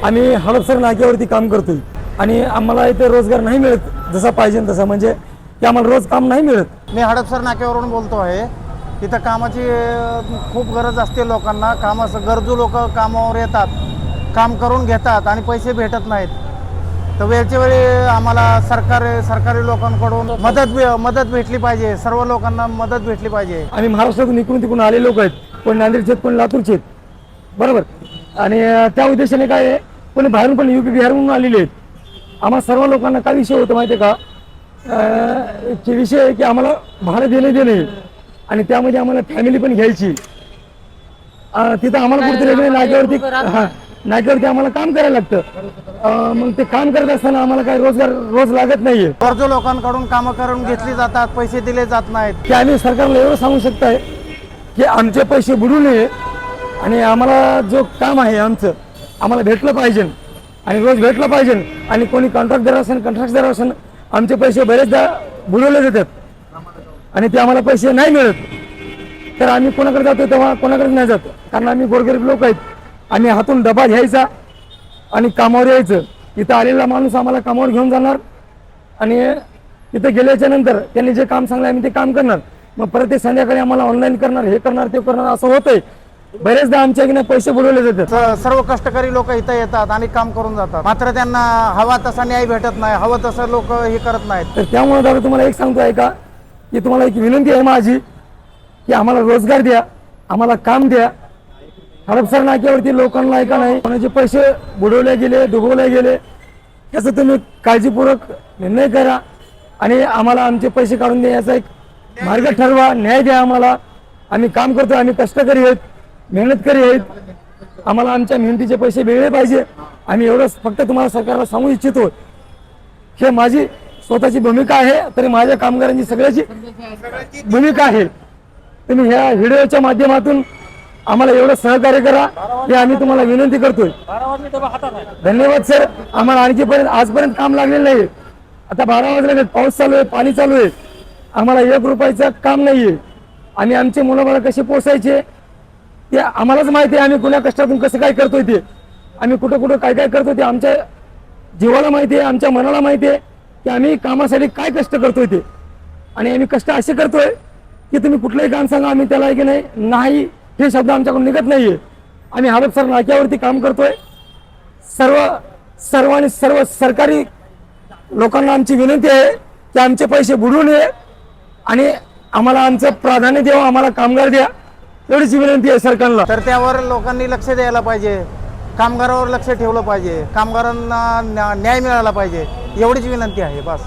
आम्ही हडपसर नाक्यावरती काम करतोय आणि आम्हाला इथे रोजगार नाही मिळत जसा पाहिजे तसा, म्हणजे की आम्हाला रोज काम नाही मिळत. मी हडपसर नाक्यावरून बोलतो आहे. इथं कामाची खूप गरज असते लोकांना. गरजू लोक कामावर येतात, काम करून घेतात आणि पैसे भेटत नाहीत. तर वेळच्या वेळी आम्हाला सरकारी लोकांकडून मदत भेटली पाहिजे. सर्व लोकांना मदत भेटली पाहिजे. आम्ही महाराष्ट्रातून इकडून तिकडून आले लोक आहेत, कोण नांदेडचे आहेत, कोण लातूरचे आहेत, बरोबर. आणि त्या उद्देशाने काय आहे, कोणी बाहेरून पण UP बिहारहून आलेले आहेत. आम्हा सर्व लोकांना काय विषय होतो माहिती आहे का, की विषय आहे की आम्हाला भाडं देणे आणि त्यामध्ये आम्हाला फॅमिली पण घ्यायची. तिथं आम्हाला कुठेतरी नाक्यावरती आम्हाला काम करायला लागतं. मग ते काम करत असताना आम्हाला काही रोजगार रोज लागत नाहीये. गरजू लोकांकडून कामं करून घेतली जातात, पैसे दिले जात नाहीत. की आम्ही सरकारला एवढं सांगू शकताय की आमचे पैसे बुडू नये आणि आम्हाला जो काम आहे आमचं आम्हाला भेटलं पाहिजे आणि रोज भेटलं पाहिजे. आणि कोणी कंत्राटदार असेल आमचे पैसे बरेचदा बुडवले जातात आणि ते आम्हाला पैसे नाही मिळत. तर आम्ही कोणाकडे जातो तेव्हा कोणाकडे नाही जात, कारण आम्ही गोरगरीब लोक आहेत. आम्ही हातून डबा घ्यायचा आणि कामावर यायचं. इथं आलेला माणूस आम्हाला कामावर घेऊन जाणार आणि तिथं गेल्याच्या नंतर त्यांनी जे काम सांगलं आम्ही ते काम करणार. मग परत ते संध्याकाळी आम्हाला ऑनलाईन करणार, हे करणार ते करणार, असं होतंय. बरेचदा आमच्या की पैसे बुडवले जातात. सर्व कष्टकरी लोक इथं येतात आणि काम करून जातात, मात्र त्यांना हवा तसा न्याय भेटत नाही, हवं तसं लोक हे करत नाहीत. तर त्यामुळे दादा तुम्हाला एक सांगतो आहे का, की तुम्हाला एक विनंती आहे माझी की आम्हाला रोजगार द्या, आम्हाला काम द्या. हडपसर नाक्यावरती लोकांना ऐका नाही, कोणाचे पैसे बुडवले गेले, डुबवले गेले, याचं तुम्ही काळजीपूर्वक निर्णय करा आणि आम्हाला आमचे पैसे काढून द्यायचा एक मार्ग ठरवा, न्याय द्या आम्हाला. आम्ही काम करतो, आम्ही कष्टकरी आहेत, मेहनतकरी आहेत, आम्हाला आमच्या मेहनतीचे पैसे मिळले पाहिजे. आम्ही एवढंच फक्त तुम्हाला सरकारला सांगू इच्छितो. हे माझी स्वतःची भूमिका आहे, तरी माझ्या कामगारांची सगळ्याची भूमिका आहे. तुम्ही ह्या व्हिडिओच्या माध्यमातून आम्हाला एवढं सहकार्य करा हे आम्ही तुम्हाला विनंती करतोय. धन्यवाद सर. आम्हाला आणखीपर्यंत आजपर्यंत काम लागलेलं नाही. आता 12 वाजले, पाऊस चालू आहे, पाणी चालू आहे, आम्हाला 1 रुपयाचं काम नाहीये. आम्ही आमचे मुलं कसे पोसायचे ते आम्हालाच माहिती आहे. आम्ही कुण्या कष्टातून कसं काय करतोय ते, आम्ही कुठं काय करतोय ते आमच्या जीवाला माहिती आहे, आमच्या मनाला माहिती आहे की आम्ही कामासाठी काय कष्ट करतोय ते. आणि आम्ही कष्ट असे करतोय की तुम्ही कुठलंही काम सांगा आम्ही त्याला की नाही हे शब्द आमच्याकडून निघत नाहीये. आम्ही हडपसर नाक्यावरती काम करतोय. सर्व सरकारी लोकांना आमची विनंती आहे की आमचे पैसे बुडू नये आणि आम्हाला आमचं प्राधान्य द्यावं, आम्हाला कामगार द्या, एवढीच विनंती आहे सरकारला. तर त्यावर लोकांनी लक्ष द्यायला पाहिजे, कामगारावर लक्ष ठेवलं पाहिजे, कामगारांना न्याय मिळाला पाहिजे, एवढीच विनंती आहे बस.